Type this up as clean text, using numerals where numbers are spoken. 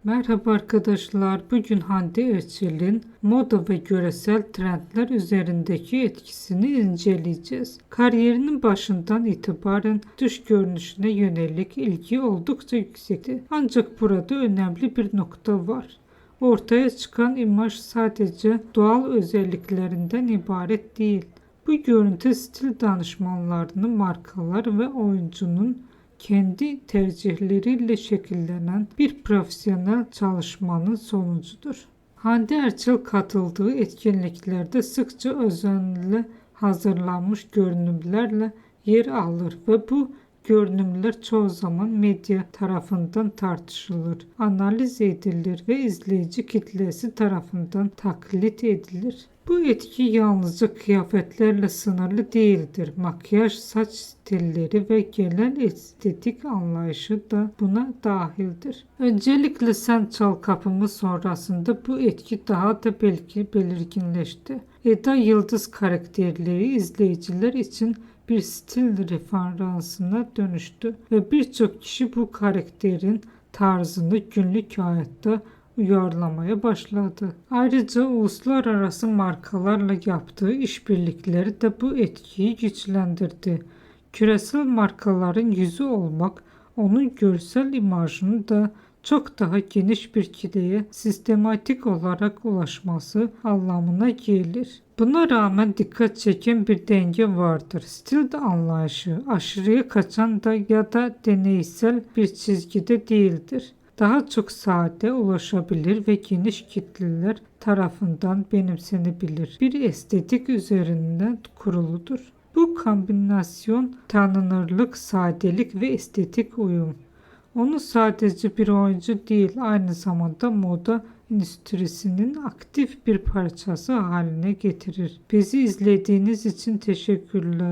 Merhaba arkadaşlar. Bugün Hande Erçel'in moda ve göresel trendler üzerindeki etkisini inceleyeceğiz. Kariyerinin başından itibaren dış görünüşüne yönelik ilgi oldukça yüksekti. Ancak burada önemli bir nokta var. Ortaya çıkan imaj sadece doğal özelliklerinden ibaret değil. Bu görüntü stil danışmanlarının, markalar ve oyuncunun kendi tercihleriyle şekillenen bir profesyonel çalışmanın sonucudur. Hande Erçel katıldığı etkinliklerde sıkça özenle hazırlanmış görünümlerle yer alır ve bu görünümler çoğu zaman medya tarafından tartışılır, analiz edilir ve izleyici kitlesi tarafından taklit edilir. Bu etki yalnızca kıyafetlerle sınırlı değildir. Makyaj, saç stilleri ve genel estetik anlayışı da buna dahildir. Öncelikle Sen Çal Kapımı sonrasında bu etki daha da belirginleşti. Eda Yıldız karakterleri izleyiciler için bir stil referansına dönüştü ve birçok kişi bu karakterin tarzını günlük hayatta uyarlamaya başladı. Ayrıca uluslararası markalarla yaptığı işbirlikleri de bu etkiyi güçlendirdi. Küresel markaların yüzü olmak, onun görsel imajını da çok daha geniş bir kitleye sistematik olarak ulaşması anlamına gelir. Buna rağmen dikkat çeken bir denge vardır. Stil anlayışı aşırıya kaçan da ya da deneysel bir çizgide değildir. Daha çok sade, ulaşabilir ve geniş kitleler tarafından benimsenebilir bir estetik üzerinden kuruludur. Bu kombinasyon tanınırlık, sadelik ve estetik uyum. Onu sadece bir oyuncu değil, aynı zamanda moda endüstrisinin aktif bir parçası haline getirir. Bizi izlediğiniz için teşekkürler.